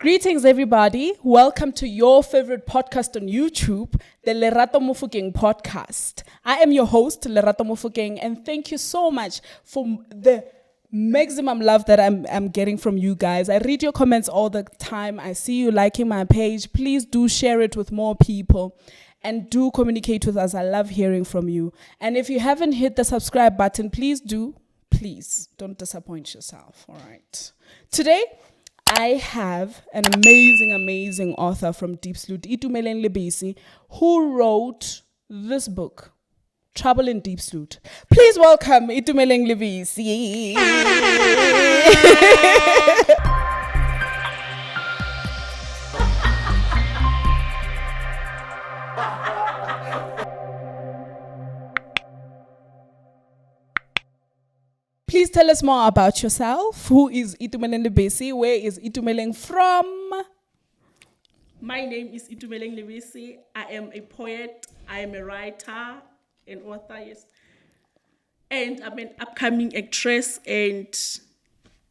Greetings, everybody. Welcome to your favorite podcast on YouTube, the Lerato Mofokeng podcast. I am your host, Lerato Mofokeng, and thank you so much for the maximum love that I'm getting from you guys. I read your comments all the time. I see you liking my page. Please do share it with more people and do communicate with us. I love hearing from you. And if you haven't hit the subscribe button, please do. Please don't disappoint yourself. All right. Today, I have an amazing author from Diepsloot I who wrote this book, Trouble in Diepsloot. Please welcome Itumeleng Lebisi. Please tell us more about yourself. Who is Itumeleng Lebisi? Where is Itumeleng from? My name is Diepsloot Lebisi. I am a poet, I am a writer, an author, yes. And I'm an upcoming actress and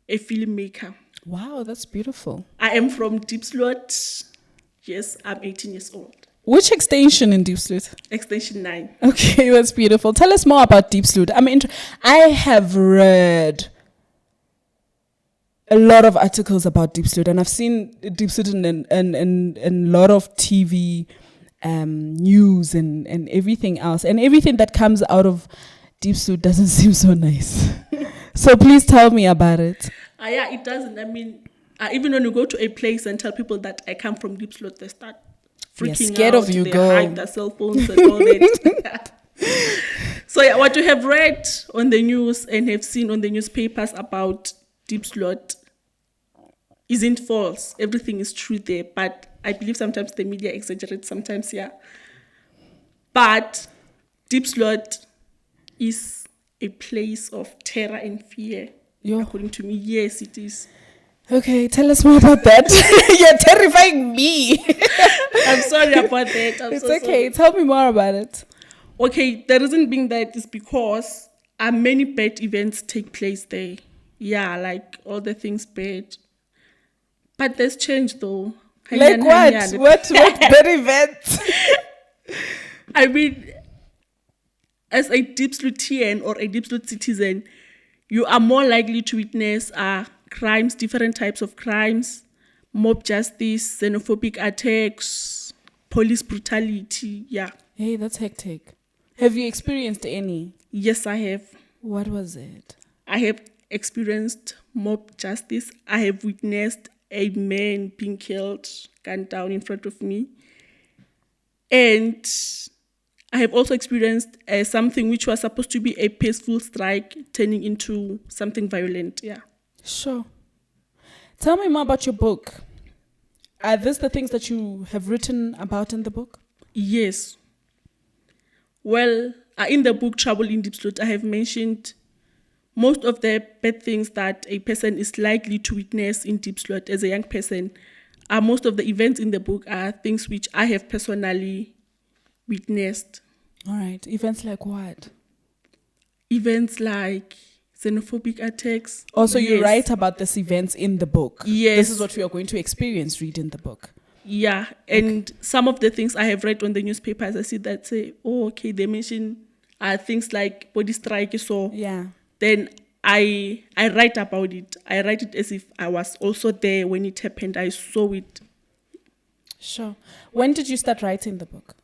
a filmmaker. Wow, that's beautiful. I am from Diepsloot. Yes, I'm 18 years old. Which extension in Diepsloot? Extension 9. Okay, that's beautiful. Tell us more about Diepsloot. I have read a lot of articles about Diepsloot, and I've seen Diepsloot in a lot of TV news and everything else. And everything that comes out of Diepsloot doesn't seem so nice. So please tell me about it. Yeah, it doesn't. Even when you go to a place and tell people that I come from Diepsloot, they start freaking scared out. of you, they girl. hide their cell phones and all that. So yeah, what you have read on the news and have seen on the newspapers about Diepsloot isn't false. Everything is true there, but I believe sometimes the media exaggerates. Sometimes, yeah. But Diepsloot is a place of terror and fear. According to me, yes, it is. Okay, tell us more about that. You're terrifying me. I'm sorry about that. It's okay. Sorry. Tell me more about it. Okay, the reason being that is because many bad events take place there. Yeah, like all the things bad. But there's change though. Like what? What bad events? As a Diepslootian or a Diepsloot citizen, you are more likely to witness crimes, different types of crimes, mob justice, xenophobic attacks, police brutality, yeah. Hey, that's hectic. Have you experienced any? Yes, I have. What was it? I have experienced mob justice. I have witnessed a man being killed, gunned down in front of me. And I have also experienced something which was supposed to be a peaceful strike turning into something violent, yeah. Sure. Tell me more about your book. Are these the things that you have written about in the book? Yes. Well, in the book Trouble in Diepsloot, I have mentioned most of the bad things that a person is likely to witness in Diepsloot as a young person. Most of the events in the book are things which I have personally witnessed. All right. Events like what? Events like xenophobic attacks. Also, you write about these events in the book. Yes. This is what we are going to experience reading the book. Yeah. And some of the things I have read on the newspapers, I see that say, oh, okay, they mention things like body strike. So yeah. Then I write about it. I write it as if I was also there when it happened. I saw it. Sure. When did you start writing the book?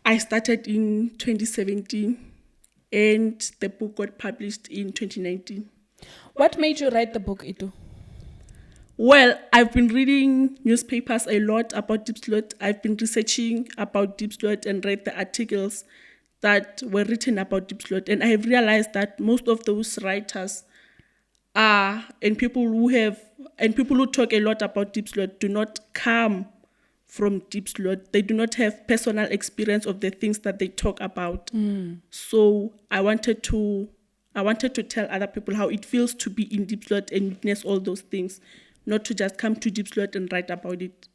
I started in 2017. And the book got published in 2019. What made you write the book, Itu? Well, I've been reading newspapers a lot about Diepsloot. I've been researching about Diepsloot and read the articles that were written about Diepsloot. And I have realized that most of those writers and people who talk a lot about Diepsloot do not come from Diepsloot. They do not have personal experience of the things that they talk about. So I wanted to tell other people how it feels to be in Diepsloot and witness all those things, not to just come to Diepsloot and write about it.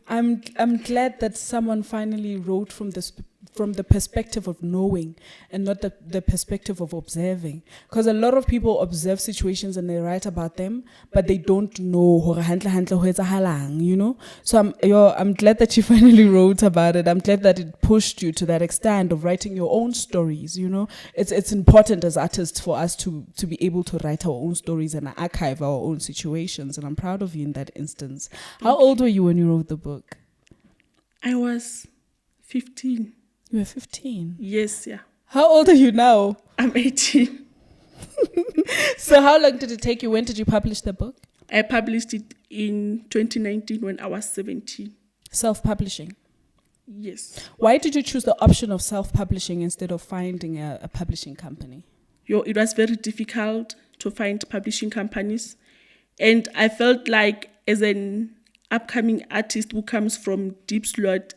I'm glad that someone finally wrote from this from the perspective of knowing and not the perspective of observing. Because a lot of people observe situations and they write about them, but they don't know hore hantle hantle ho etsahalang, you know. So I'm glad that you finally wrote about it. I'm glad that it pushed you to that extent of writing your own stories, you know. It's important as artists for us to be able to write our own stories and archive our own situations, and I'm proud of you in that instance. How old were you when you wrote the book? I was 15. You were 15? Yes, yeah. How old are you now? I'm 18. So how long did it take you? When did you publish the book? I published it in 2019 when I was 17. Self-publishing? Yes. Why did you choose the option of self-publishing instead of finding a publishing company? It was very difficult to find publishing companies. And I felt like as an upcoming artist who comes from Diepsloot,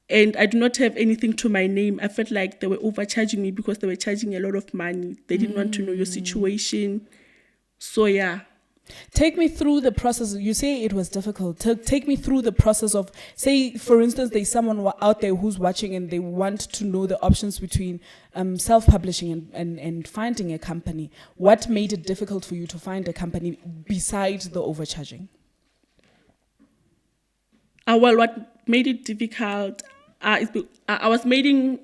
and I do not have anything to my name, I felt like they were overcharging me because they were charging a lot of money. They didn't want to know your situation. So, yeah. Take me through the process. You say it was difficult. Take me through the process of, say, for instance, there's someone out there who's watching and they want to know the options between self-publishing and finding a company. What made it difficult for you to find a company besides the overcharging? Well, what made it difficult I was making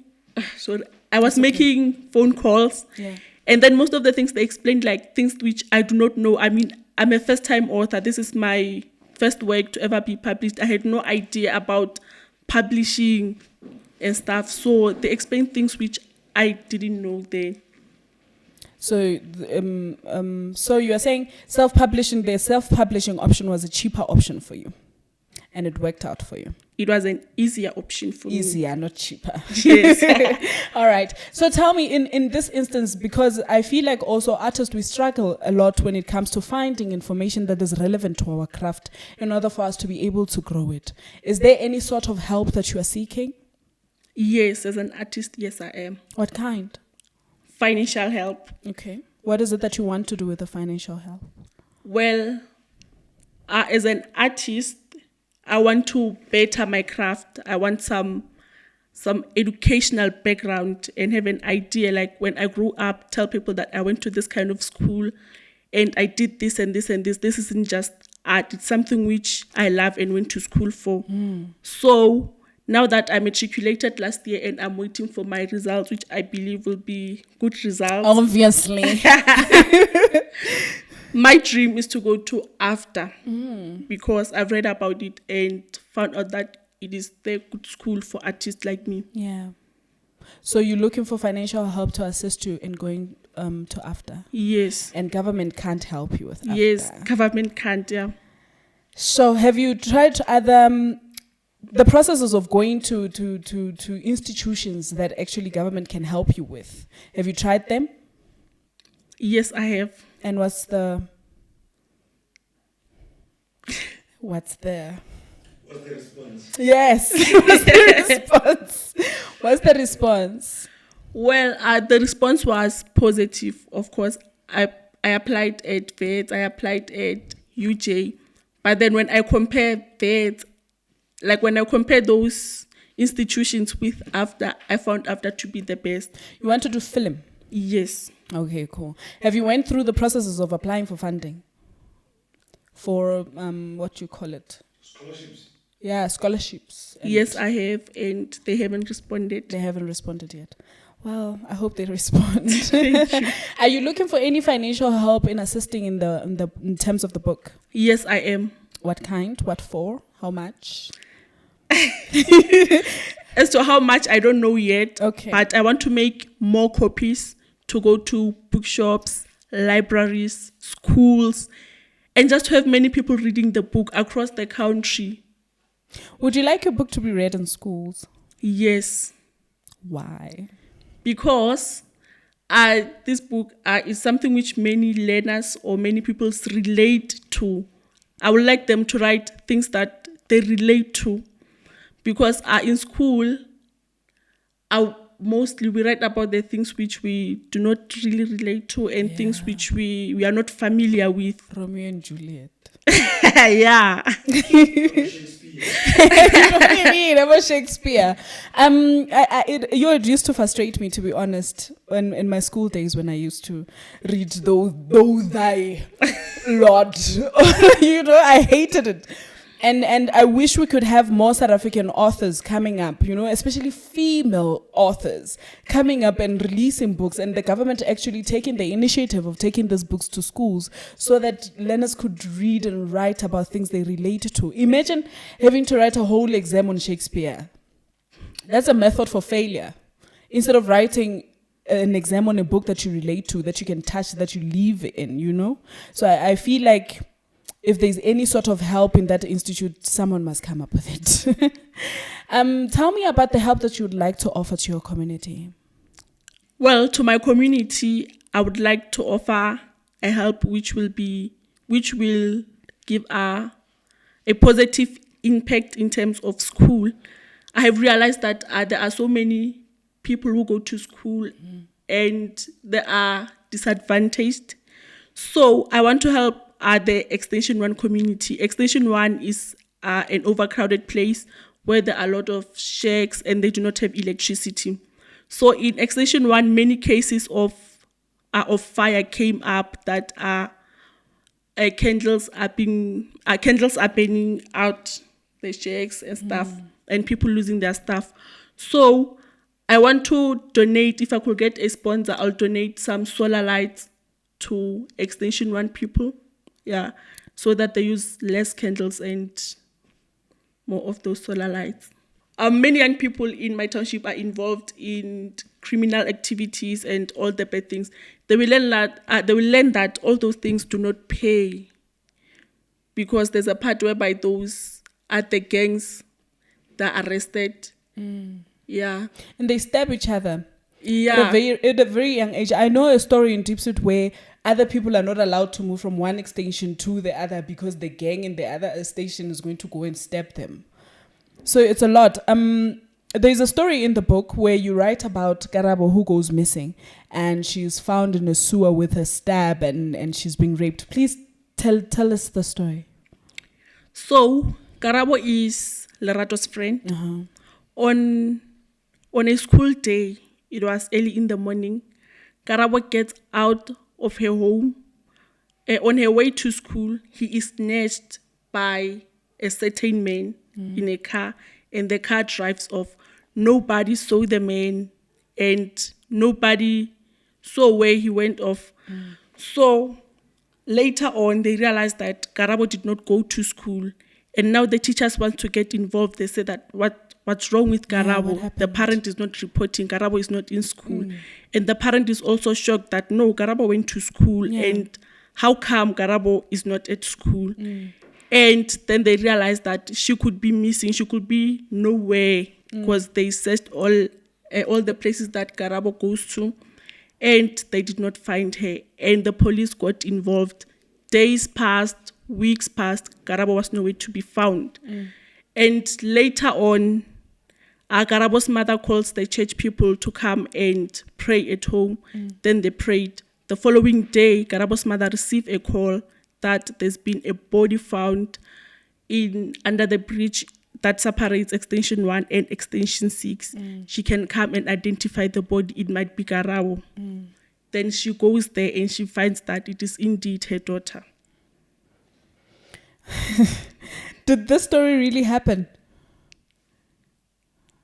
phone calls. Yeah. And then most of the things they explained, like things which I do not know. I mean, I'm a first-time author. This is my first work to ever be published. I had no idea about publishing and stuff. So they explained things which I didn't know then. So, so you are saying self-publishing, the self-publishing option was a cheaper option for you, and it worked out for you. It was an easier option for me. Easier, not cheaper. Yes. All right. So tell me, in this instance, because I feel like also artists, we struggle a lot when it comes to finding information that is relevant to our craft in order for us to be able to grow it. Is there any sort of help that you are seeking? Yes, as an artist, yes, I am. What kind? Financial help. Okay. What is it that you want to do with the financial help? Well, as an artist, I want to better my craft. I want some educational background and have an idea, like when I grew up, tell people that I went to this kind of school and I did this and this and this. This isn't just art. It's something which I love and went to school for. So now that I matriculated last year and I'm waiting for my results, which I believe will be good results. Obviously. My dream is to go to AFDA because I've read about it and found out that it is the good school for artists like me. Yeah. So you're looking for financial help to assist you in going to AFDA? Yes. And government can't help you with AFDA? Yes, government can't, yeah. So have you tried the processes of going to institutions that actually government can help you with? Have you tried them? Yes, I have. And what's the response? Yes. What's the response? What's the response? Well, the response was positive. Of course, I applied at VET, I applied at UJ. But then when I compare VET, like when I compare those institutions with AFDA, I found AFDA to be the best. You want to do film? Yes. Okay, cool. Have you went through the processes of applying for funding? For, what you call it? Scholarships. Yeah, scholarships. Yes, I have, and they haven't responded. They haven't responded yet. Well, I hope they respond. Thank you. Are you looking for any financial help in assisting in terms of the book? Yes, I am. What kind? What for? How much? As to how much, I don't know yet. Okay. But I want to make more copies to go to bookshops, libraries, schools, and just to have many people reading the book across the country. Would you like your book to be read in schools? Yes. Why? Because this book is something which many learners or many people relate to. I would like them to write things that they relate to. Because in school, mostly we write about the things which we do not really relate to and things which we are not familiar with. Romeo and Juliet. Yeah. What do you mean? I'm a Shakespeare. It used to frustrate me, to be honest, in my school days when I used to read those thy Lord. I hated it. And I wish we could have more South African authors coming up, especially female authors coming up and releasing books, and the government actually taking the initiative of taking these books to schools so that learners could read and write about things they relate to. Imagine having to write a whole exam on Shakespeare. That's a method for failure. Instead of writing an exam on a book that you relate to, that you can touch, that you live in, So I feel like if there's any sort of help in that institute, someone must come up with it. Tell me about the help that you would like to offer to your community. Well, to my community, I would like to offer a help which will give a positive impact in terms of school. I have realized that there are so many people who go to school and they are disadvantaged. So I want to help the Extension 1 community. Extension 1 is an overcrowded place where there are a lot of shacks and they do not have electricity. So in Extension 1, many cases of fire came up that candles are burning out the shacks and stuff, and people losing their stuff. So I want to donate, if I could get a sponsor, I'll donate some solar lights to Extension 1 people. Yeah, so that they use less candles and more of those solar lights. Many young people in my township are involved in criminal activities and all the bad things. They will learn that all those things do not pay, because there's a part whereby those are the gangs that are arrested. Yeah, and they stab each other. Yeah, at a very young age. I know a story in Diepsloot where other people are not allowed to move from one extension to the other because the gang in the other station is going to go and stab them. So it's a lot. There's a story in the book where you write about Karabo who goes missing, and she's found in a sewer with a stab and she's being raped. Please tell us the story. So Karabo is Lerato's friend. On a school day, it was early in the morning, Karabo gets out of her home. On her way to school, he is snatched by a certain man in a car, and the car drives off. Nobody saw the man, and nobody saw where he went off. So later on, they realized that Karabo did not go to school, and now the teachers want to get involved. They say that what's wrong with Karabo? The parent is not reporting. Karabo is not in school. And the parent is also shocked that, no, Karabo went to school. And how come Karabo is not at school? And then they realized that she could be missing. She could be nowhere, because they searched all the places that Karabo goes to, and they did not find her. And the police got involved. Days passed, weeks passed. Karabo was nowhere to be found. And later on, Karabo's mother calls the church people to come and pray at home. Then they prayed. The following day, Karabo's mother received a call that there's been a body found under the bridge that separates Extension 1 and Extension 6. She can come and identify the body. It might be Karabo. Then she goes there and she finds that it is indeed her daughter. Did this story really happen?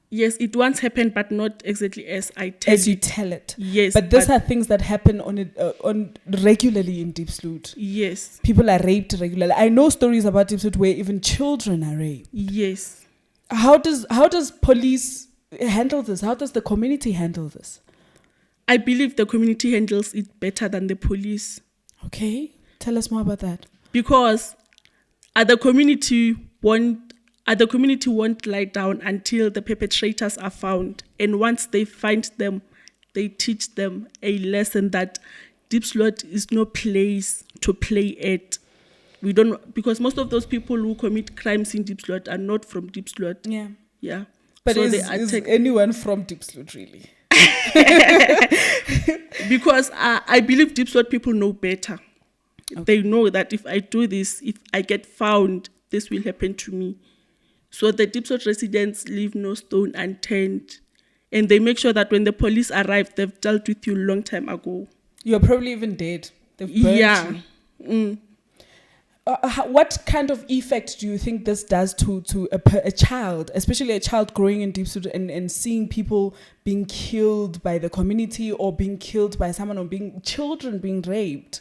Yes, it once happened, but not exactly as I tell As you tell it. Yes. But these are things that happen on regularly in Diepsloot. Yes. People are raped regularly. I know stories about Diepsloot where even children are raped. Yes. How does police handle this? How does the community handle this? I believe the community handles it better than the police. Okay. Tell us more about that. Because the community won't lie down until the perpetrators are found. And once they find them, they teach them a lesson that Diepsloot is no place to play at. Because most of those people who commit crimes in Diepsloot are not from Diepsloot. Yeah. Yeah. But so is anyone from Diepsloot really? Because I believe Diepsloot people know better. Okay. They know that if I do this, if I get found, this will happen to me. So the Diepsloot residents leave no stone unturned. And they make sure that when the police arrive, they've dealt with you a long time ago. You're probably even dead. They've burnt Yeah. you. What kind of effect do you think this does to a child, especially a child growing in Diepsloot and seeing people being killed by the community or being killed by someone, or children being raped?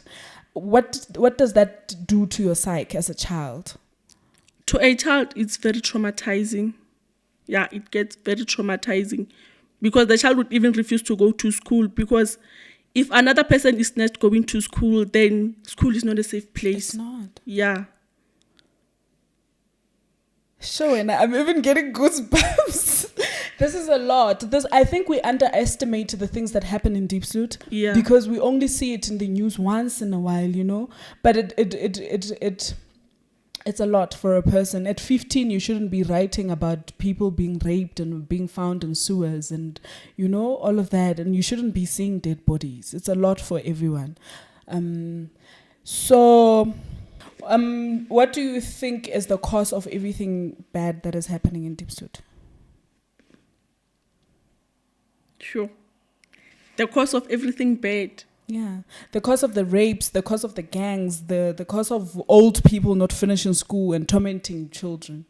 What does that do to your psyche as a child? To a child, it's very traumatizing. Yeah, it gets very traumatizing because the child would even refuse to go to school, because if another person is not going to school, then school is not a safe place. It's not. Yeah. Sure, and I'm even getting goosebumps. This is a lot. I think we underestimate the things that happen in Diepsloot. Yeah. Because we only see it in the news once in a while, you know. But it's a lot for a person. At 15, you shouldn't be writing about people being raped and being found in sewers and, you know, all of that. And you shouldn't be seeing dead bodies. It's a lot for everyone. What do you think is the cause of everything bad that is happening in Diepsloot? Sure. The cause of everything bad. Yeah, the cause of the rapes, the cause of the gangs, the cause of old people not finishing school and tormenting children.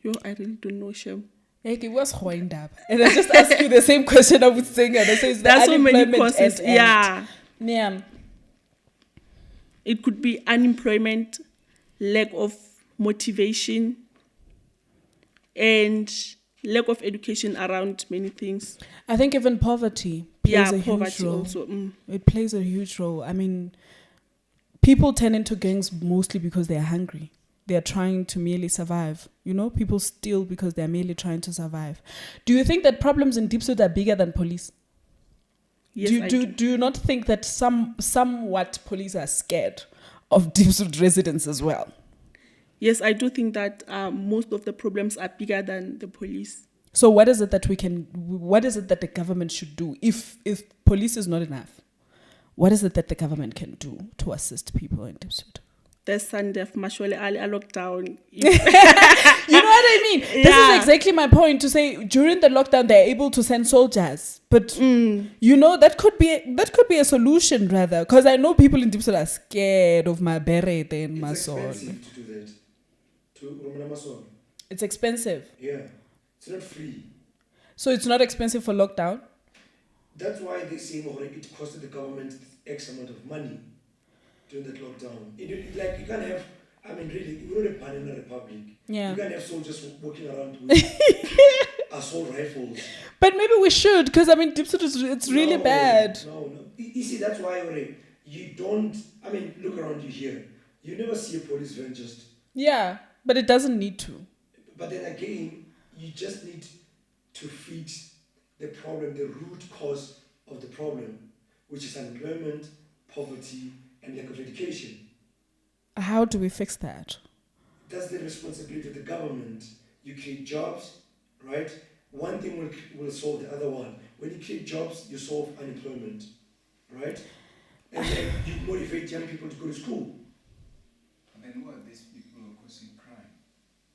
Yo, I really don't know, Shem. Like, it was wind up. And I just ask you the same question I would say, and I say, There's so many causes. Yeah. Yeah. It could be unemployment, lack of motivation, and lack of education around many things. I think even poverty plays a huge role. Also. It plays a huge role. I mean, people turn into gangs mostly because they are hungry. They are trying to merely survive. You know, people steal because they are merely trying to survive. Do you think that problems in Diepsloot are bigger than police? Yes, do you not think that somewhat police are scared of Diepsloot residents as well? Yes, I do think that most of the problems are bigger than the police. So what is it that the government should do if police is not enough? What is it that the government can do to assist people in Diepsloot? There's Sandef Mashwele Ali a lockdown. You know what I mean? Yeah. This is exactly my point, to say during the lockdown they're able to send soldiers, but you know, that could be a solution rather, because I know people in Diepsloot are scared of my beret and my sword. It's expensive to do that. To Romana Mason. It's expensive. Yeah, it's not free. So it's not expensive for lockdown. That's why they say it costed the government X amount of money during that lockdown. Like, you can't have, I mean, really, we're not a banana republic. Yeah. You can't have soldiers walking around with assault rifles. But maybe we should, because I mean, Diepsloot it's really bad. No. You see, that's why you don't, I mean, look around you here. You never see a police van just. Yeah, but it doesn't need to. But then again, you just need to fix the problem, the root cause of the problem, which is unemployment, poverty, and lack of education. How do we fix that? That's the responsibility of the government. You create jobs, right? One thing will solve the other one. When you create jobs, you solve unemployment, right? And then you motivate young people to go to school. And then who are these people who are causing crime?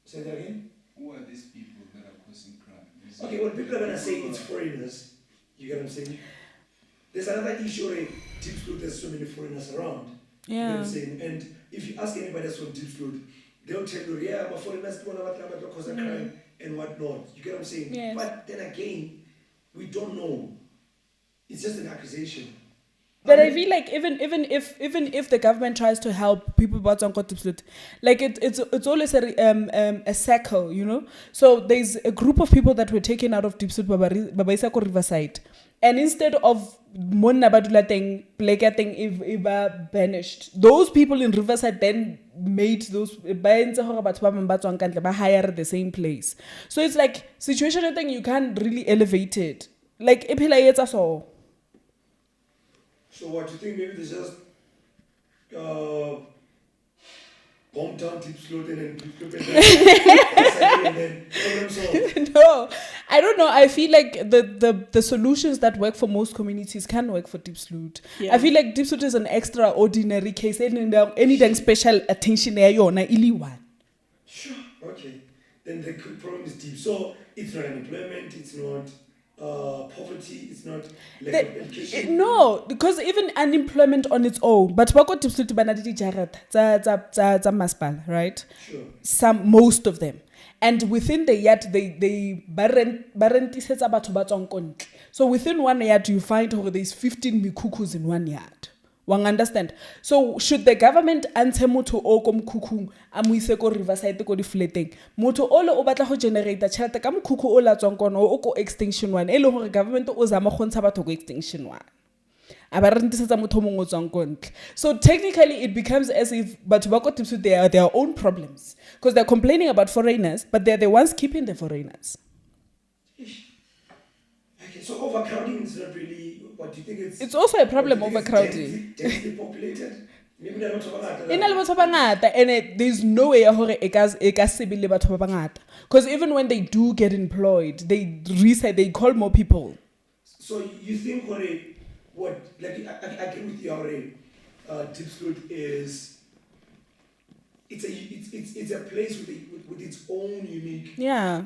Say that again? Who are these people that are causing crime? Okay, well, people are going to say it's foreigners. You get what I'm saying? There's another issue in Diepsloot, there's so many foreigners around. Yeah. You know what I'm saying? And if you ask anybody that's from Diepsloot, they'll tell you, yeah, but foreigners don't know what cause of crime and whatnot. You get what I'm saying? Yes. But then again, we don't know. It's just an accusation. But I feel like even if the government tries to help people about Diepsloot, like it's always a circle, you know. So there's a group of people that were taken out of Diepsloot Babaisako Riverside, and instead of Monna Badula thing, Pleka thing, Iba banished. Those people in Riverside then made those hire the same place. So it's like situation. I think you can't really elevate it. Like it's all. So what, you think maybe they just bomb down Diepsloot and then and then problem solved? No, I don't know. I feel like the solutions that work for most communities can work for Diepsloot. Yeah. I feel like Diepsloot is an extraordinary case. Anything special attention there, you're not really one. Sure. Okay. Then the problem is deep. So it's not unemployment. It's not poverty. It's not lack of education. No, because even unemployment on its own, but what got Diepsloot ba na le dijarata tsa masepala, right? Sure. Most of them. And within the yard, they barentisetsa batho ba tswang ko ntle. So within one yard, you find there's 15 mikukus in one yard. One understand? So should the government answer motho o ko mkhukhung a mo ise ko riverside ko di flateng, motho ole o batla go generate tšhelete ka mkhukhu o la tswang kono o ko extinction 1 e le gore government o zama go ntsha batho ko extinction 1. So technically it becomes as if but they are their own problems because they're complaining about foreigners, but they're the ones keeping the foreigners. Okay, so overcrowding is not really. What do you think It's also a problem, overcrowding. Densely populated. Maybe they're not And there's no way because even when they do get employed, they call more people. So you think what like I agree with you already. Diepsloot is it's a place with its own unique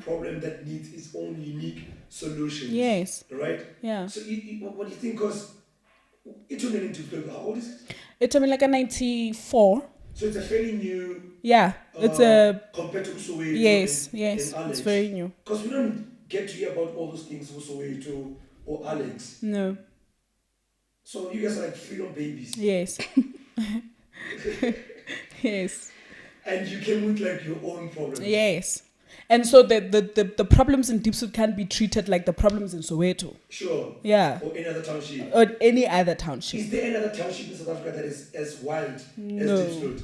problem that needs its own unique solutions. Yes. Right? Yeah. So what do you think? Because it's only in Diepsloot. How old is it? It's like a 94. So it's a fairly new. Yeah. It's a compared to Soweto. Yes. And It's Alex. very new. Because we don't get to hear about all those things for Soweto or Alex. No. So you guys are like freedom babies. Yes. Yes. And you came with like your own problems. Yes. And so the problems in Diepsloot can't be treated like the problems in Soweto. Sure. Yeah. Or any other township. Or any other township. Is there any other township in South Africa that is as wild as No. Diepsloot?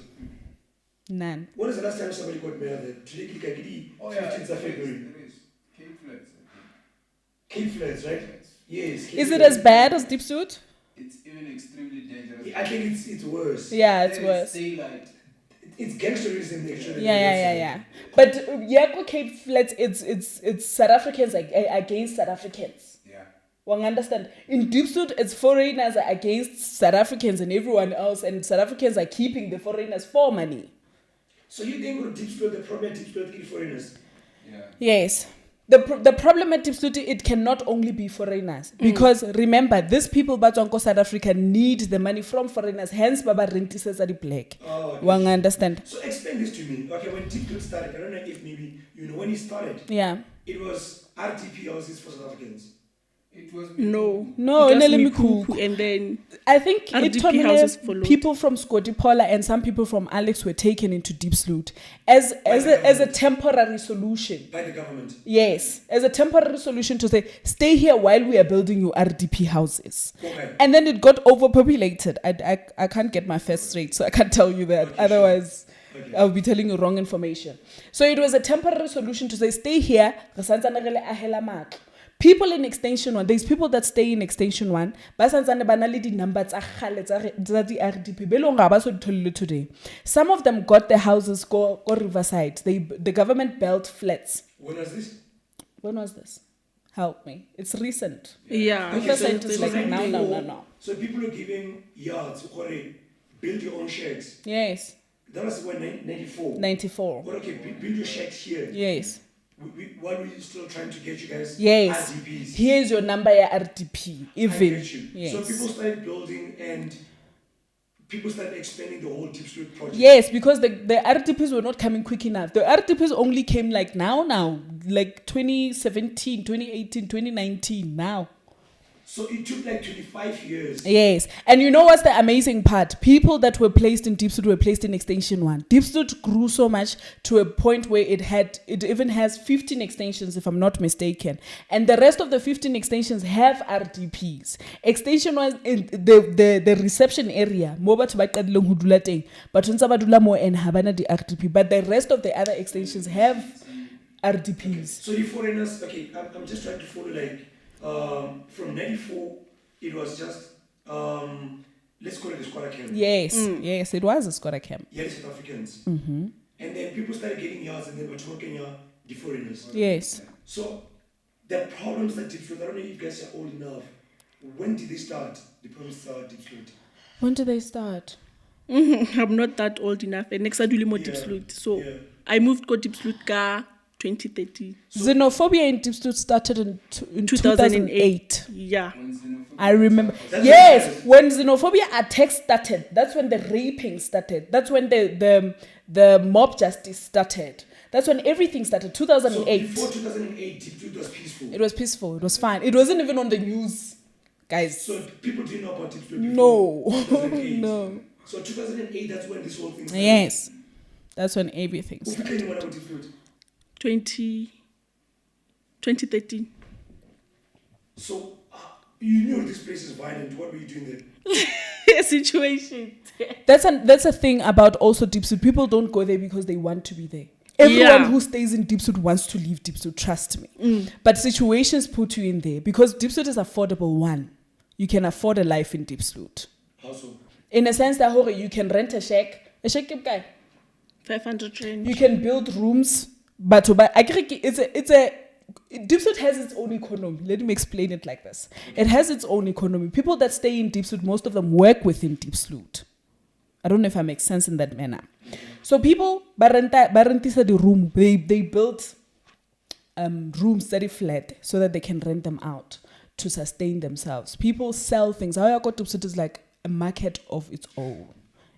None. When was the last time somebody got married there? Today, 15th of February. There is. Cape Flats, I Cape Flats, right? think. Yes. Cape Is it Flats. as bad as Diepsloot? It's even extremely dangerous. I think it's worse. Yeah, it's There is worse. daylight. It's gangsterism actually. Yeah. But Yako Cape Flats, it's South Africans against South Africans. Yeah. One understand? In Diepsloot, it's foreigners are against South Africans and everyone else, and South Africans are keeping the foreigners for money. So you think with Diepsloot, the problem at Diepsloot is foreigners? Yeah. Yes. The problem at Diepsloot, it cannot only be foreigners. Because remember, these people Batswanko South Africa need the money from foreigners, hence Baba Rentisers are the black. Oh, okay. One understand? So explain this to me. Okay, when Diepsloot started, I don't know if maybe you know when it started. Yeah. It was RDP houses for South Africans. It was No. No, Just Nele Mikuku, Mikuku. and then I think RDP houses followed. people from Scotty Paula and some people from Alex were taken into Diepsloot as a temporary solution. By the government. Yes, as a temporary solution to say, stay here while we are building your RDP houses. Okay. And then it got overpopulated. I can't get my facts straight, so I can't tell you that. Okay, Otherwise, Okay. I'll be telling you wrong information. So it was a temporary solution to say, stay here. People in extension 1, there's people that stay in extension 1, ba santsane ba na le di-number tsa kgale tsa di-RDP be leng ga ba so di tholile today. Some of them got their houses go Riverside. The government built flats. When was this? When was this? Help me. It's recent. yeah. Okay, Riverside so is like now. 94, So people are giving yards, build your own shacks. Yes, That was when 94. 94. But okay, build your shacks here. Yes. While we're still trying to get you guys Yes. RDPs. Here's your number ya RDP. I Even. get you. Yes. So people started building and people started expanding the whole Diepsloot project. Yes, because the RDPs were not coming quick enough. The RDPs only came like now, like 2017, 2018, 2019, now. So it took like 25 years. Yes, and you know what's the amazing part? People that were placed in Diepsloot were placed in Extension 1. Diepsloot grew so much to a point where it even has 15 extensions, if I'm not mistaken. And the rest of the 15 extensions have RDPs. Extension 1, in the reception area, mo batho ba qadileng ho dula teng, batho ntse ba dula mo and ha bana di RDP, but the rest of the other extensions have RDPs. So the foreigners, okay, I'm just trying to follow from 94, it was just, let's call it a squatter camp. Yes, yes, it was a squatter camp. Yeah, South Africans. Mm-hmm. And then people started getting yards and then were talking the foreigners. Yes. So the problems that Diepsloot, I don't know if you guys are old enough. When did they start? The problems started Diepsloot. When did they start? I'm not that old enough. And next I do more Yeah, Diepsloot. So yeah. I moved to Diepsloot ka 2013. Xenophobia in Diepsloot started in 2008. Yeah. When xenophobia I remember. attacks- That's Yes, what when xenophobia attacks started, that's when the raping started. That's when the mob justice started. That's when everything started. So 2008. before 2008, Diepsloot was peaceful. It was peaceful. It was fine. It wasn't even on the news, guys. So people didn't know about Diepsloot No. before 2008. No. So 2008, that's when this whole thing started. Yes, that's when everything Who started. became one about Diepsloot? 2013. So you knew this place is violent. What were you doing there? Situation. That's a thing about also Diepsloot. People don't go there because they want to be there. Everyone Yeah. who stays in Diepsloot wants to leave Diepsloot, trust me. But situations put you in there because Diepsloot is affordable. One, you can afford a life in Diepsloot. How so? In a sense that you can rent a shack. A shack guy. 500 range. You can build rooms, but I think it's a Diepsloot has its own economy. Let me explain it like this. It has its own economy. People that stay in Diepsloot, most of them work within Diepsloot. I don't know if I make sense in that manner. So people barentisa the room. They built rooms very flat so that they can rent them out to sustain themselves. People sell things. How Diepsloot is like a market of its own.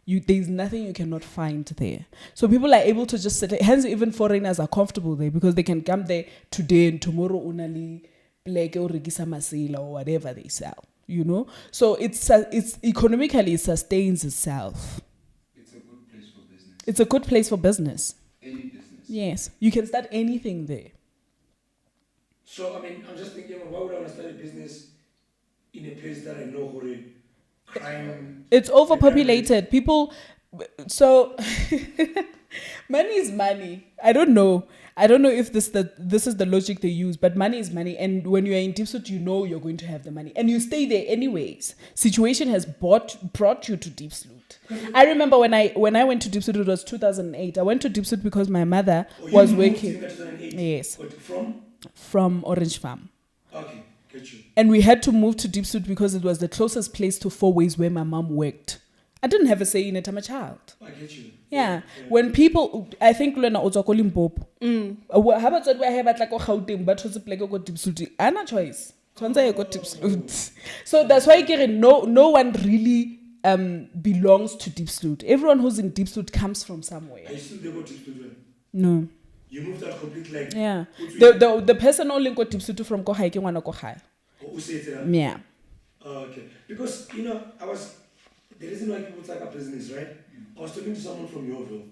There's nothing you cannot find there. So people are able to just sit. Hence, even foreigners are comfortable there because they can come there today and tomorrow only like or regisa masila or whatever they sell. You know, so it's economically it sustains itself. It's a good place for business. It's a good place for business. Any business. Yes, you can start anything there. So I mean, I'm just thinking, why would I want to start a business in a place that I know already? Crime. It's overpopulated. People, so money is money. I don't know if this is the logic they use, but money is money. And when you're in Diepsloot, you know you're going to have the money, and you stay there anyways. Situation has brought you to Diepsloot. I remember when I went to Diepsloot, it was 2008. I went to Diepsloot because my mother was working. Yes, But from Orange Farm. Okay, get you. And we had to move to Diepsloot because it was the closest place to Four Ways where my mom worked. I didn't have a say in it. I'm a child. I get you. Yeah. When people, I think Lena Otswako Limpopo. How about that? We have like a Gauteng, but who's a play go Diepsloot? I no choice. So that's why no one really belongs to Diepsloot. Everyone who's in Diepsloot comes from somewhere. Are you still there with Diepsloot? No. You moved out completely like. Yeah. Which way? The person only got Diepsloot from Kohai ke ngwana Kohai. Who said that? Yeah. Okay. Because, the reason why people take a business, right? I was talking to someone from Yeovil.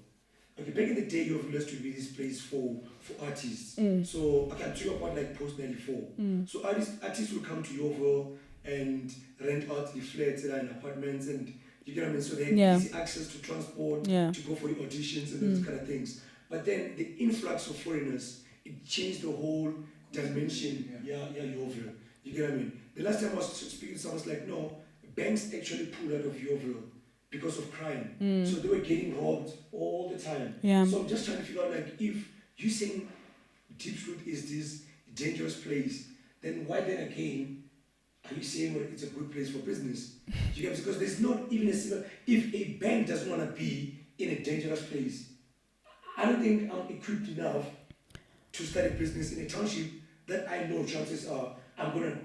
Okay, back in the day, Yeovil used to be this place for artists. So I can talk about like post 94. So artists will come to Yeovil and rent out the flats and apartments, and you get what I mean? So they had easy access to transport, to go for the auditions and those kind of things. But then the influx of foreigners, it changed the whole dimension. Yeah, Yeovil. You get what I mean? The last time I was speaking to someone, was like, no, banks actually pulled out of Yeovil because of crime. So they were getting robbed all the time. Yeah. So I'm just trying to figure out, like, if you're saying Diepsloot is this dangerous place, then why then again are you saying it's a good place for business? You get, because there's not even a single. If a bank doesn't want to be in a dangerous place, I don't think I'm equipped enough to start a business in a township that I know chances are I'm going to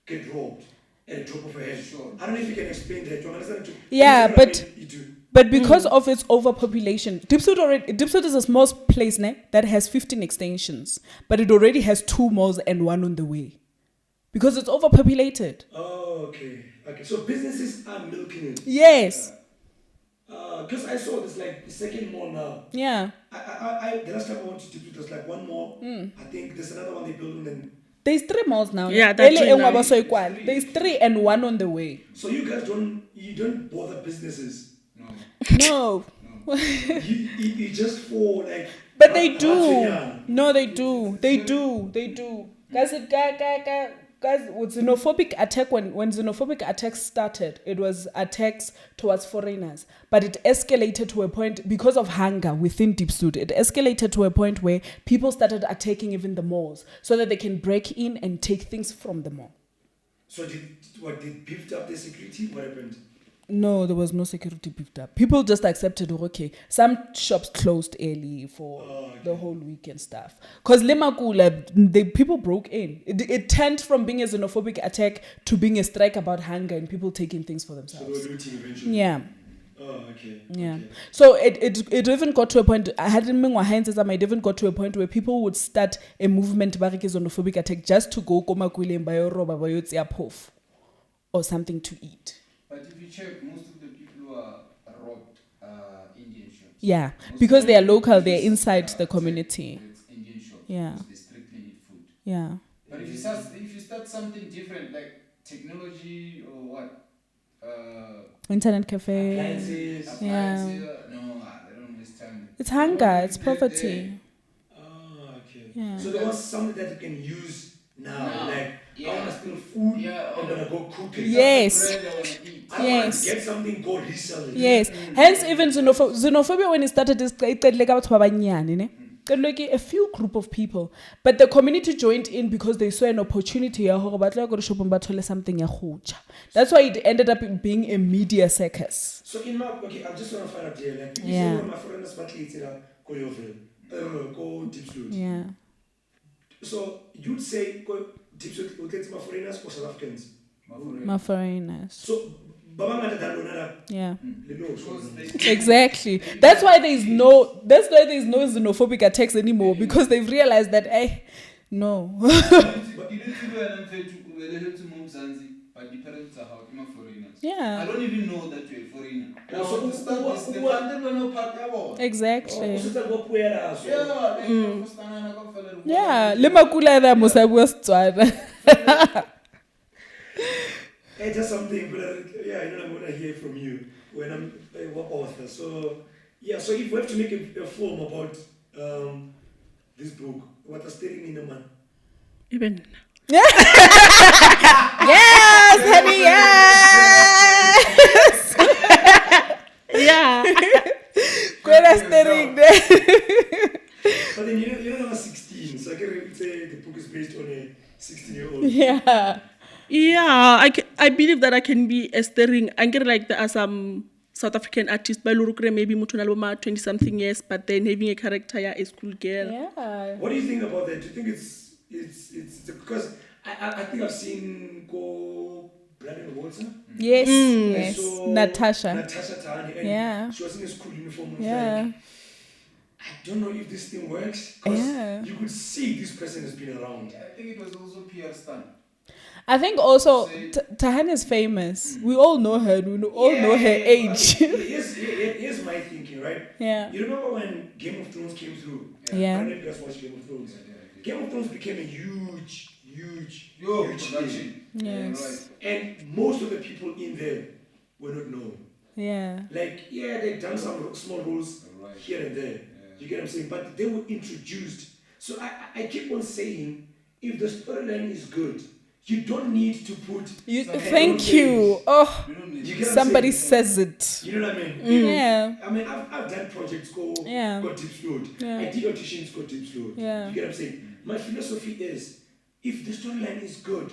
get robbed at a drop of a hat. Sure. I don't know if you can explain that. Do you understand? Yeah, You know what I mean? You do. But because of its overpopulation, Diepsloot is a small place that has 15 extensions, but it already has 2 malls and 1 on the way. Because it's overpopulated. Oh, okay. So businesses are milking it. Yes. Because I saw this like the second mall now. Yeah. I the last time I went to Diepsloot, there's like 1 mall. I think there's another one they built and then. There's 3 malls now. Yeah, that's Ele true engwe now. abasoyikwala. There's 3 and 1 on the way. So you guys don't bother businesses. No. No. you just for like. But they do. Ratsonyana. No, they do. They do. Guys, with xenophobic attack, when xenophobic attacks started, it was attacks towards foreigners. But it escalated to a point, because of hunger within Diepsloot, it escalated to a point where people started attacking even the malls so that they can break in and take things from the mall. So they beefed up the security? What happened? No, there was no security beefed up. People just accepted, okay, some shops closed early for the whole week and stuff. Because Lemakula, the people broke in. It turned from being a xenophobic attack to being a strike about hunger and people taking things for So they themselves. were looting eventually. Yeah. Oh, okay. Yeah. Okay. So it even got to a point, I had in my hands, it even got to a point where people would start a movement, bariki xenophobic attack, just to go Komakule and Bayoroba Bayotsiapof or something to eat. But if you check, most of the people who are robbed are Indian shops. Yeah. Most Because of they are the local, they're businesses inside are the community. It's Indian shops. Yeah. Because they strictly need food. Yeah. But if you start something different like technology or what, Internet cafe. Appliances. appliances, no, they don't waste time. It's hunger, it's They- poverty. Oh, okay. Yeah. So there was something that you can use now. Now, Like, I yeah. want to steal food, Yeah, I'm going to go cook it. Yes. Bread I wanna eat. I want Yes. to get something, go resell it. Yes. Hence, even xenophobia, when it started, is like a few group of people, but the community joined in because they saw an opportunity. Something. That's why it ended up being a media circus. So in my, okay, I just want to find out here, like, if you Yeah. say one of my foreigners, but it's go Yoville, go Diepsloot. Yeah. So you'd say go Diepsloot, would my foreigners or South Africans? My foreigners. So, Babanga Dalona, Yeah. Because they Exactly. That's why there's no xenophobic attacks anymore, because they've realized that no. you need to do an unfair to move Zanzi, but the parents are out, not foreigners. I Yeah. don't even know that you're a foreigner. Now, So to start this, the content will not part about. Exactly. Yeah. Yeah. Lemakula da Musabu Stswana. It's just something, but I'm going to hear from you when I'm a author. So, yeah, so if we have to make a film about this book, what is staring in the man? Even Yes, honey, yes. yeah. Quite staring there. But then you're number 16, so I can say the book is based on a 16-year-old. Yeah. Yeah, I believe that I can be a steering. I get like there are some South African artists by Lurukre, maybe Mutunaloma 20-something years, but then having a character, a school girl. Yeah. What do you think about that? Do you think it's because I think I've seen go Brandon Walton. Yes. I Yes. saw Natasha. Natasha Tani, and Yeah. she was in a school uniform. Yeah. Like, I don't know if this thing works, because Yeah. you could see this person has been around. I think it was also PR stunt. I think also Say- Tahan is famous. We all know her. We all know her age. Here's my thinking, right? Yeah. You remember when Game of Thrones came through? Yeah. I don't know if you guys watched Game of Thrones. Game of Thrones became a huge Yo, thing. production. Yes. And most of the people in there were not known. Yeah. Like, yeah, they've done some small roles Right. here and there. You get what I'm saying? But they were introduced. So I keep on saying, if the storyline is good, you don't need to put. You, some thank head on you. names. Oh, We don't need You it. get what I'm somebody saying? says it. You know what I mean? Yeah. I mean, I've done projects go Yeah. Diepsloot. Yeah. I did auditions go Diepsloot. Yeah. You get what I'm saying? My philosophy is, if the storyline is good,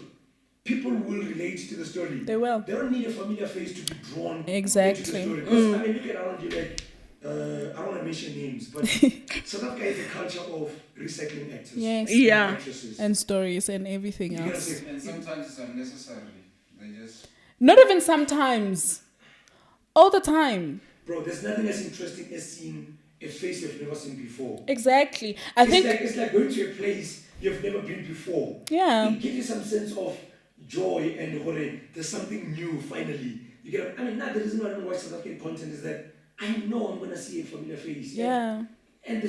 people will relate to the story. They will. They don't need a familiar face to be drawn Exactly. into the story. Because I mean, look around you, like, I don't want to mention names, but South Africa is a culture of recycling actors. Yes. and Yeah. actresses. And stories and everything You get what I'm else. saying? And sometimes it's unnecessary. They just. Not even sometimes. All the time. Bro, there's nothing as interesting as seeing a face you've never seen before. Exactly. I think. It's like going to a place you've never been before. Yeah. It gives you some sense of joy and horror. There's something new finally. You get. I mean, not the reason why I don't watch South African content is that I know I'm gonna see a familiar face. Yeah. And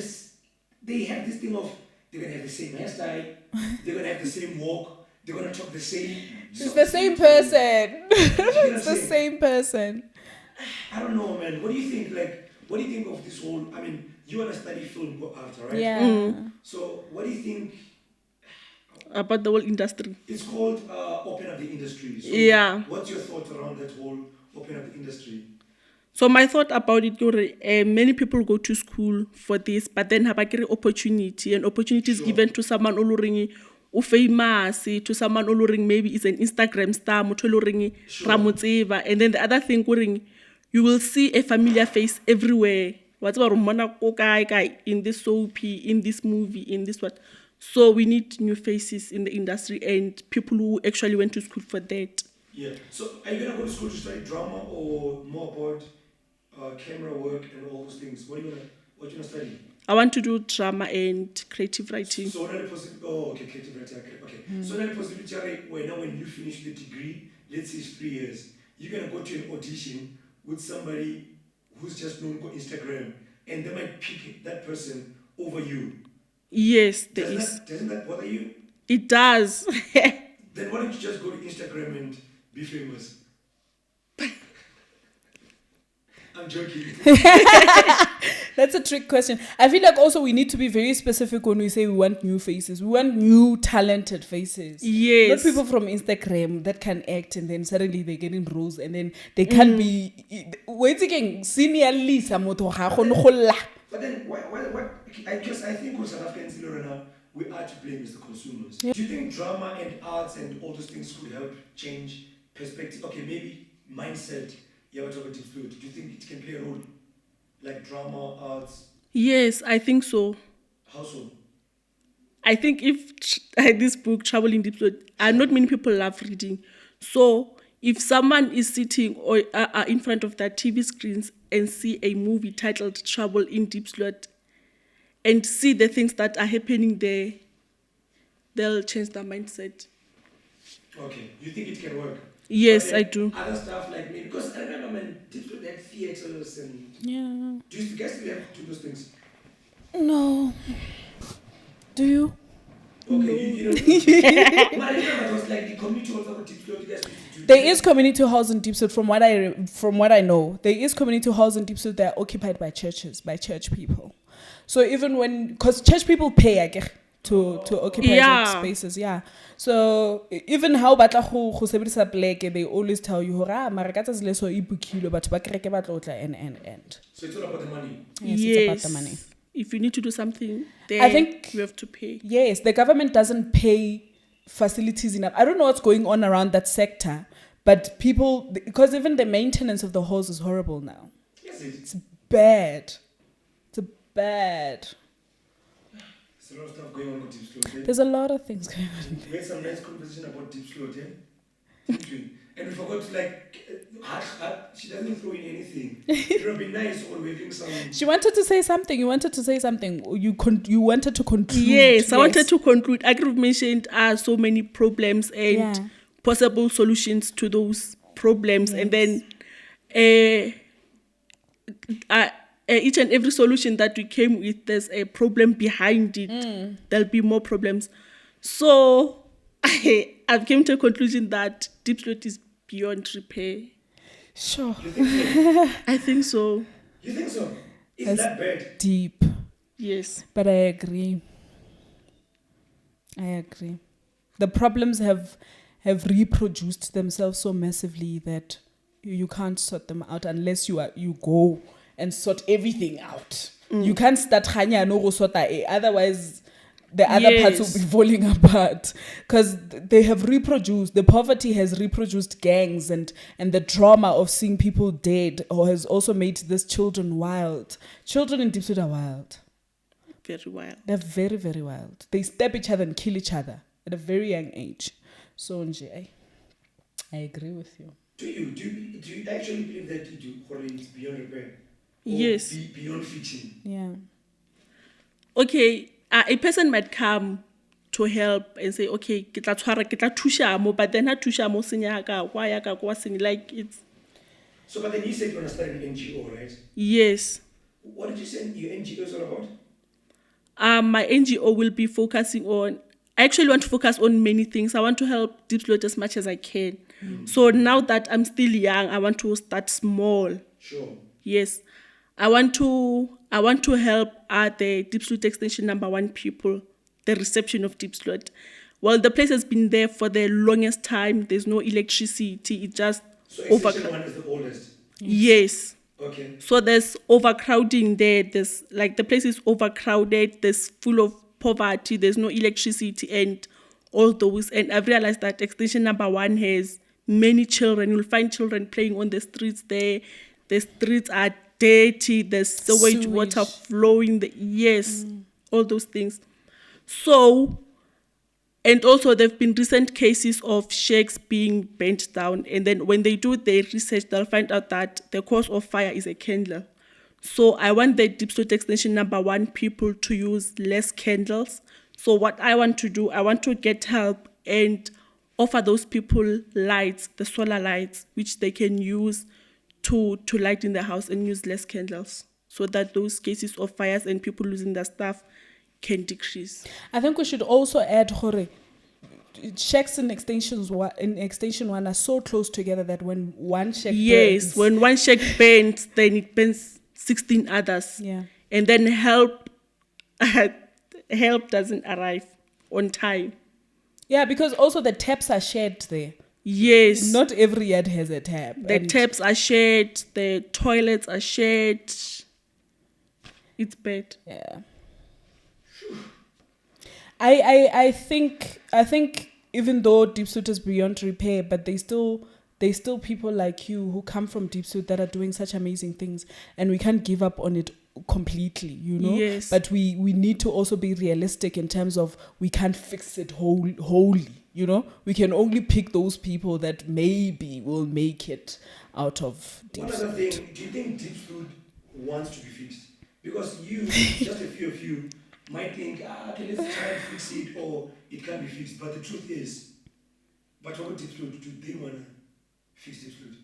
they have this thing of they're gonna have the same hairstyle, they're gonna have the same walk, they're gonna talk the same. It's the same person. It's the saying? same person. I don't know, man. What do you think? Like, what do you think of this whole? I mean, you wanna study film after, right? Yeah. So, what do you think? About the whole industry. It's called open up the industry. So Yeah. What's your thought around that whole open up the industry? So my thought about it, many people go to school for this, but then have a great opportunity, and opportunity is Sure. given to someone oloringi famous to someone oloring maybe is an Instagram star, motho oloring Sure. ra mo tseba. And then the other thing, you will see a familiar face everywhere. What's about Mona Kokai in this soapy, in this movie, in this what? So we need new faces in the industry and people who actually went to school for that. Yeah. So are you gonna go to school to study drama or more about camera work and all those things? What you gonna study? I want to do drama and creative writing. So not a possibility. Oh, okay, creative writing. Okay. So not a possibility. When you finish the degree, let's say it's 3 years, you're gonna go to an audition with somebody who's just known on Instagram, and they might pick that person over you. Yes, there is. Doesn't that bother you? It does. Then why don't you just go to Instagram and be famous? I'm joking. That's a trick question. I feel like also we need to be very specific when we say we want new faces. We want new talented faces. Yes. Not people from Instagram that can act and then suddenly they get in roles and then they can't be. Wait again, senior Lisa moto ga kgone go lla. But then, what? I think with South Africans, now, we are to blame as the consumers. Yeah. Do you think drama and arts and all those things could help change perspective? Okay, maybe mindset. Yeah, we're talking Diepsloot. Do you think it can play a role? Like drama, arts? Yes, I think so. How so? I think if this book, Trouble in Diepsloot, not many people love reading. So if someone is sitting or in front of their TV screens and see a movie titled Trouble in Diepsloot and see the things that are happening there, they'll change their mindset. Okay, you think it can work? Yes, But I then do. Other stuff like maybe, because I remember when Diepsloot had theaters and. Yeah. Do you guys still have to do those things? No. Do you? Okay, you know. But I remember it was like the community halls of Diepsloot. You guys used to do. There is community halls in Diepsloot from what I know. There is community halls in Diepsloot that are occupied by churches, by church people. So even because church people pay, I guess, to occupy those spaces, yeah. So even how batla go sebedisa pleke, they always tell you hora mara ka tsatsi le so e bookilwe batho ba kereke ba tlo tla and. So it's all about the money. Yes, it's about the money. If you need to do something, then I think you have to pay. Yes, the government doesn't pay facilities enough. I don't know what's going on around that sector, but people, because even the maintenance of the halls is horrible now. Yes, it. It's bad. It's bad. There's a lot of stuff going on with Diepsloot. Eh? There's a lot of things going on. We had some nice conversation about Diepsloot, eh? And we forgot to she doesn't throw in anything. It would be nice or waving some. She wanted to say something. You wanted to say something. You wanted to conclude. Yes, I wanted to conclude. I could have mentioned so many problems and possible solutions to those problems. Yes. And then each and every solution that we came with, there's a problem behind it. There'll be more problems. So I've come to a conclusion that Diepsloot is beyond repair. Sure. You think so? I think so. You think so? Is That's that bad? deep. Yes. But I agree. The problems have reproduced themselves so massively that you can't sort them out unless you go and sort everything out. You can't start hanya no go sorta otherwise the other parts will be falling apart because they have reproduced. The poverty has reproduced gangs and the trauma of seeing people dead or has also made these children wild. Children in Diepsloot are wild. Very wild. They're very, very wild. They stab each other and kill each other at a very young age. So, Nje, I agree with you. Do you actually believe that it's beyond repair? Or Yes. Beyond fixing? Yeah. Okay, a person might come to help and say, okay, ke tla thusha mo, but then ha thusha mo senya ka kwa ya ka kwa senya, like it's. So, but then you said you want to start an NGO, right? Yes. What did you say your NGO is all about? My NGO will be focusing on. I actually want to focus on many things. I want to help Diepsloot as much as I can. So now that I'm still young, I want to start small. Sure. Yes, I want to help the Diepsloot Extension number 1 people, the reception of Diepsloot. Well, the place has been there for the longest time. There's no electricity. It just So Extension 1 is the oldest? Yes. Okay. So there's overcrowding there. There's the place is overcrowded. There's full of poverty. There's no electricity, and all those. And I've realized that extension number 1 has many children. You'll find children playing on the streets there. The streets are dirty. There's sewage water flowing. Yes, all those things. So, and also there have been recent cases of shacks being burnt down. And then when they do their research, they'll find out that the cause of fire is a candle. So I want the Diepsloot extension number 1 people to use less candles. So what I want to do, I want to get help and offer those people lights, the solar lights, which they can use to light in the house and use less candles, so that those cases of fires and people losing their stuff can decrease. I think we should also add, Jorge, shacks and extension 1 are so close together that when one shack burns, when one shack burns, then it burns 16 others. Yeah. And then help doesn't arrive on time. Yeah, because also the taps are shared there. Yes. Not every yard has a tap. The taps are shared, the toilets are shared. It's bad. Yeah. I think even though Diepsloot is beyond repair, but there's still people like you who come from Diepsloot that are doing such amazing things, and we can't give up on it completely, you know. Yes. But we need to also be realistic in terms of we can't fix it wholly, you know. We can only pick those people that maybe will make it out of Diepsloot. One other thing, do you think Diepsloot wants to be fixed? Because you, just a few of you, might think, okay, let's try and fix it, or it can't be fixed. But the truth is, but what Diepsloot, do they want to fix Diepsloot?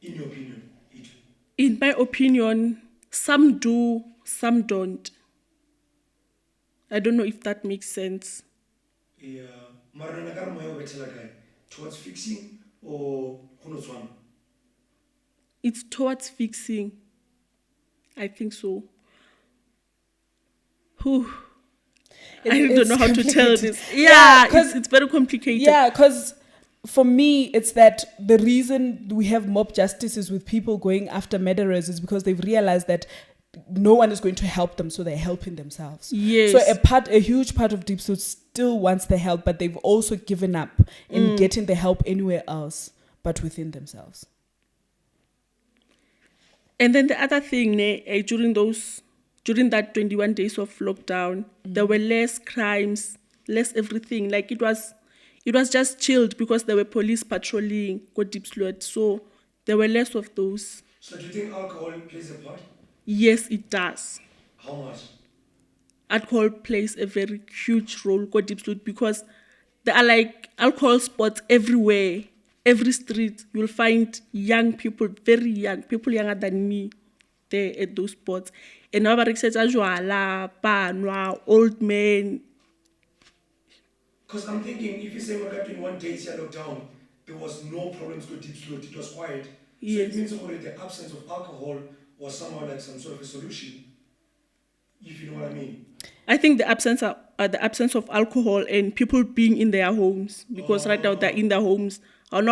In your opinion, Itu? In my opinion, some do, some don't. I don't know if that makes sense. Yeah. Marana ka re moya o bethela kae? Towards fixing or go no tshwana? It's towards fixing. I think so. Whew. I don't know how to tell this. Yeah, it's very complicated. Yeah, because for me, it's that the reason we have mob justice is with people going after murderers is because they've realized that no one is going to help them, so they're helping themselves. Yes. So a huge part of Diepsloot still wants the help, but they've also given up in getting the help anywhere else but within themselves. And then the other thing, during that 21 days of lockdown, there were less crimes, less everything. Like it was just chilled because there were police patrolling Diepsloot, so there were less of those. So do you think alcohol plays a part? Yes, it does. How much? Alcohol plays a very huge role Diepsloot because there are like alcohol spots everywhere. Every street, you'll find young people, very young, people younger than me, there at those spots. And now, old men. Because I'm thinking, if you say we're in 1 day here lockdown, there was no problems with Diepsloot, it was quiet. So Yes. it means already the absence of alcohol was somehow like some sort of a solution, if you know what I mean. I think the absence of alcohol and people being in their homes, because right now they're in their homes. And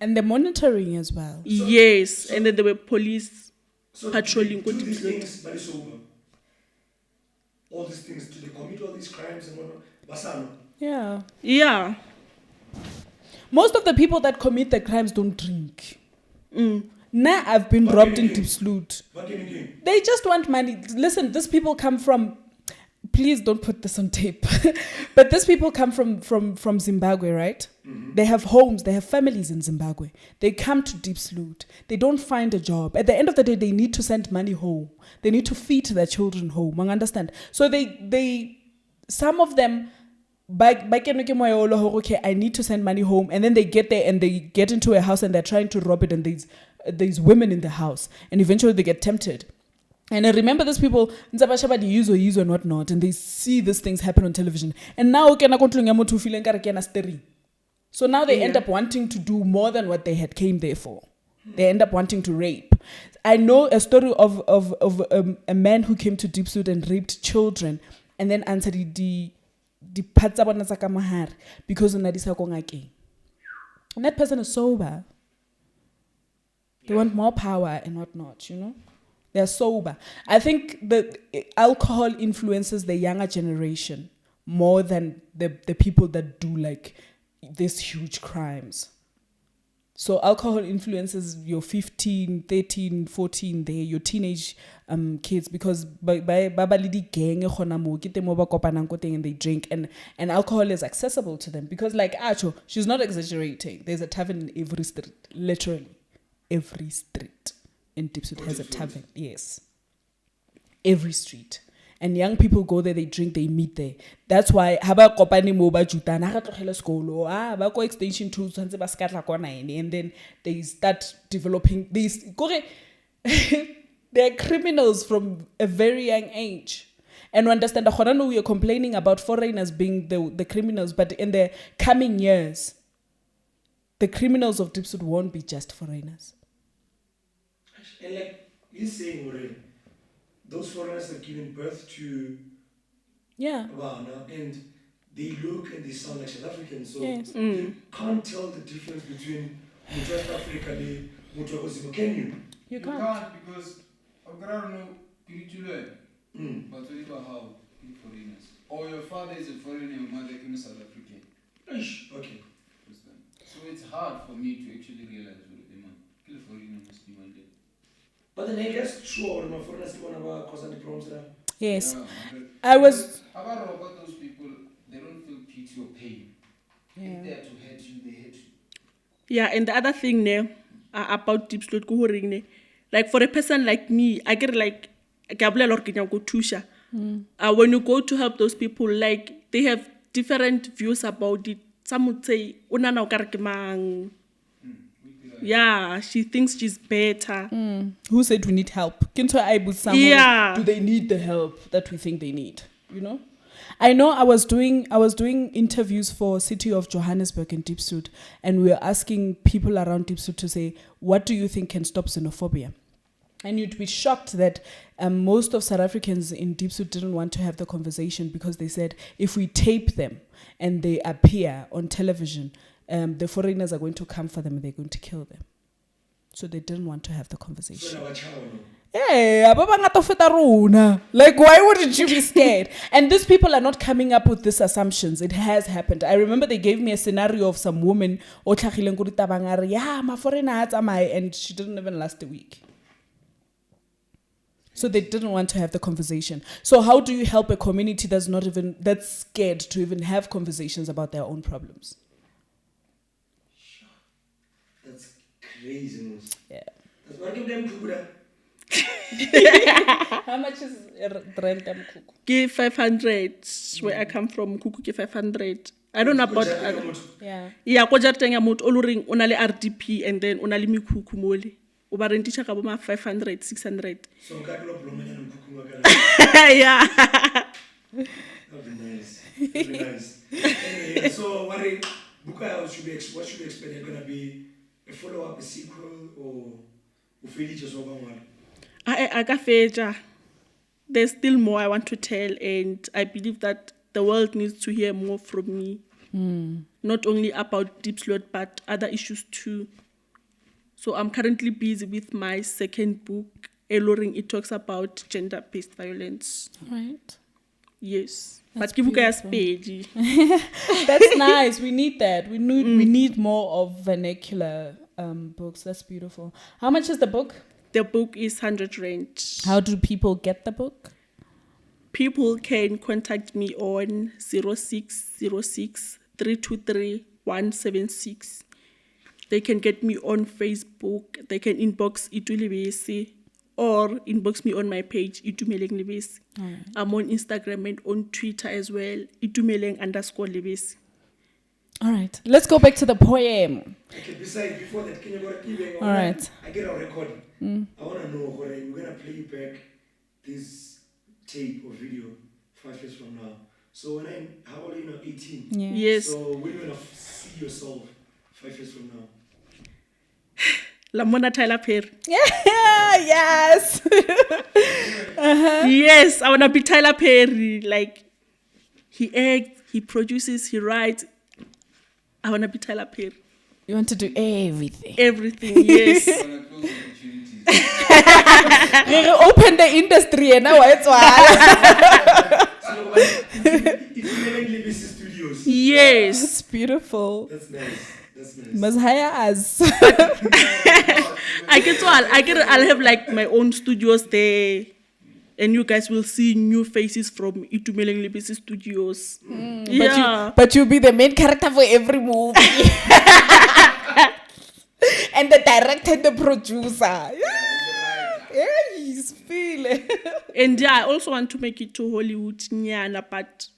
And the monitoring as well. yes, and then there were police So patrolling do these Diepsloot. things, but it's over. All these things, do they commit all these crimes and whatnot? Basano. Yeah. Yeah. Most of the people that commit the crimes don't drink. Now I've been robbed in Diepsloot. What can you do? They just want money. Listen, these people come from. Please don't put this on tape. But these people come from Zimbabwe, right? Mm-hmm. They have homes, they have families in Zimbabwe. They come to Diepsloot. They don't find a job. At the end of the day, they need to send money home. They need to feed their children home. I understand. So they some of them, okay, I need to send money home. And then they get there and they get into a house and they're trying to rob it. And there's women in the house. And eventually they get tempted. And I remember those people, use or whatnot, and they see these things happen on television. And now, so now they end up wanting to do more than what they had came there for. They end up wanting to rape. I know a story of a man who came to Diepsloot and raped children, and then answered the because and that person is sober. They want more power and whatnot, you know. They're sober. I think that alcohol influences the younger generation more than the people that do like these huge crimes. So alcohol influences your 15, 13, 14, there, your teenage kids, because by babalidi gang and they drink, and alcohol is accessible to them because, like Acho, she's not exaggerating. There's a tavern in every street, literally every street in Diepsloot has a tavern. Yes, every street. And young people go there, they drink, they meet there. That's why haba kopani mo ba jutana ga tlogela skolo ba go extension 2 tshwantse ba skatla kwa 9, and then they start developing these they're criminals from a very young age. And we understand that we are complaining about foreigners being the criminals, but in the coming years the criminals of Diepsloot won't be just foreigners. And like he's saying already, those foreigners are giving birth to and they look and they sound like South Africans. So Yes. you can't tell the difference between West Africa and Mutwakozimo, can you? You You can't. can't because I don't know but we know how foreigners. Or your father is a foreigner, your mother is South African. Ish, okay. So it's hard for me to actually realize what the man kill a foreigner must be one day. But then I guess sure, my foreigners want to cause any problems there. Yes. Yeah, I was about those people, they don't feel pity or pain. If they are to hurt you, they hurt you. Yeah, and the other thing there about Diepsloot ko hore ne, like for a person like me, I get like when you go to help those people, like they have different views about it. Some would say, "Unana o ka re ke mang?" Yeah, she thinks she's better. who said we need help? Kinto aibu someone. Yeah. Do they need the help that we think they need? You know? I know I was doing interviews for City of Johannesburg and Diepsloot, and we were asking people around Diepsloot to say, what do you think can stop xenophobia? And you'd be shocked that most of South Africans in Diepsloot didn't want to have the conversation because they said if we tape them and they appear on television, the foreigners are going to come for them and they're going to kill them. So they didn't want to have the conversation. So now watch out, no? Yeah, like why wouldn't you be scared? And these people are not coming up with these assumptions. It has happened. I remember they gave me a scenario of some woman, yeah, my foreigner, and she didn't even last a week. So they didn't want to have the conversation. So how do you help a community that's scared to even have conversations about their own problems? That's crazy, Mos. Yeah. That's why I give them Kubura. How much is rent and kuku? Give 500 where I come from. Kuku give 500. I don't know about. Yeah. Yeah, ko jareteng ya motho o lo reng o na le RDP and then o na le mikhukhu mole. O ba rentisha ka bo ma 500, 600. So God love Romanian and Kukumaka. Yeah. That'd be nice. That'd be nice. Anyway, so what should we expect? They're gonna be a follow-up, a sequel, or just over one? I ka fetja. There's still more I want to tell, and I believe that the world needs to hear more from me. Not only about Diepsloot, but other issues too. So I'm currently busy with my second book, Eloring. It talks about gender-based violence. Right. Yes. That's But give beautiful. you That's nice. We need that. We need more of vernacular books. That's beautiful. How much is the book? The book is 100 rand. How do people get the book? People can contact me on 0606 323 176. They can get me on Facebook. They can inbox Itulibesi or inbox me on my page, Itumeleng Lebesi. Right. I'm on Instagram and on Twitter as well, Itumeleng_Lebesi. All right. Let's go back to the poem. Okay, besides, before that, can you go to All right. I get our recording. I want to know, we're going to play you back this tape or video 5 years from now. So how old are you now? 18? Yeah. Yes. So where do you want to see yourself 5 years from now? Lamona Tyler Perry. Yes. Yes, I want to be Tyler Perry. Like, he acts, he produces, he writes. I want to be Tyler Perry. You want to do everything. Everything, yes. Close opportunities. Open the industry and now it's Itumeleng Libisi Studios. Yes. It's beautiful. That's nice. That's nice. Must hire us. I'll have like my own studios there. And you guys will see new faces from Itumeleng Libisi Studios. But you'll be the main character for every movie. And the director and the producer. Yes, feel it. And I also want to make it to Hollywood, nyana, but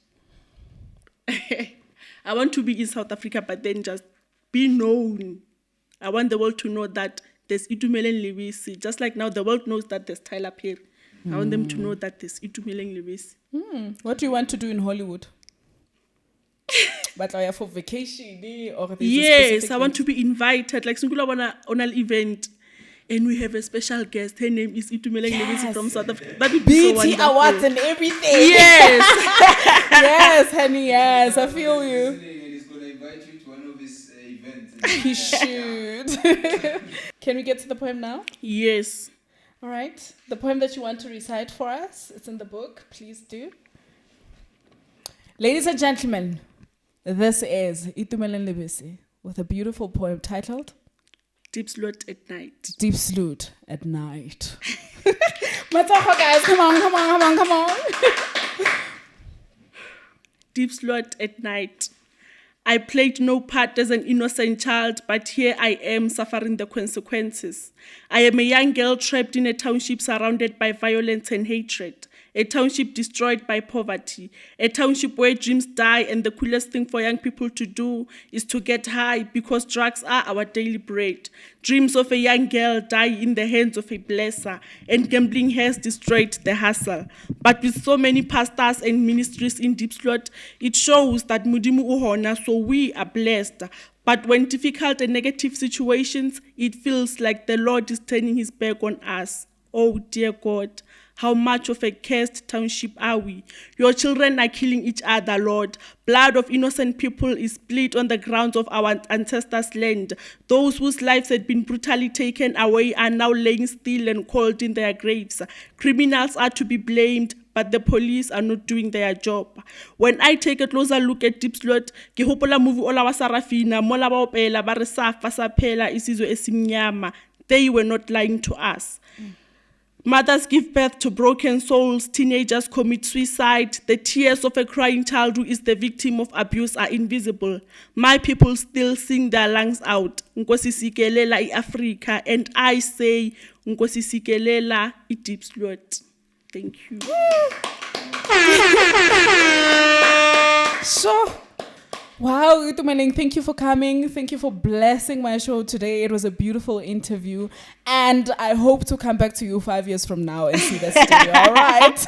I want to be in South Africa, but then just be known. I want the world to know that there's Itumeleng Libisi. Just like now, the world knows that there's Tyler Perry. I want them to know that there's Itumeleng Libisi. What do you want to do in Hollywood? But for vacation or there's a Yes, specific I want to be invited. Like Sungula on an event, and we have a special guest. Her name is Itumeleng Libisi from South Africa. That would be so BT wonderful. Awards and everything. Yes. Yes, honey, yes, I feel you. And he's going to invite you to one of his events. He should. Can we get to the poem now? Yes. All right. The poem that you want to recite for us, it's in the book. Please do. Ladies and gentlemen, this is Itumeleng Libisi with a beautiful poem titled Diepsloot at Night. Diepsloot at Night. Matsogo, guys, come on. Diepsloot at Night. I played no part as an innocent child, but here I am suffering the consequences. I am a young girl trapped in a township surrounded by violence and hatred. A township destroyed by poverty. A township where dreams die and the coolest thing for young people to do is to get high because drugs are our daily bread. Dreams of a young girl die in the hands of a blesser and gambling has destroyed the hustle. But with so many pastors and ministries in Diepsloot, it shows that Mudimu Uhona, so we are blessed. But when difficult and negative situations, it feels like the Lord is turning his back on us. Oh dear God, how much of a cursed township are we? Your children are killing each other, Lord. Blood of innocent people is spilled on the grounds of our ancestors' land. Those whose lives had been brutally taken away are now laying still and cold in their graves. Criminals are to be blamed, but the police are not doing their job. When I take a closer look at Diepsloot, ke hopola movie ola wa Sarafina, mola ba opela ba re safa sa phela isizwe esimnyama. They were not lying to us. Mothers give birth to broken souls, teenagers commit suicide, the tears of a crying child who is the victim of abuse are invisible. My people still sing their lungs out, Nkosi sikelela i-Africa, and I say, Nkosi sikelela i-Diepsloot. Thank you. Sure. Wow, Itumeleng, thank you for coming. Thank you for blessing my show today. It was a beautiful interview. And I hope to come back to you 5 years from now and see the studio. All right.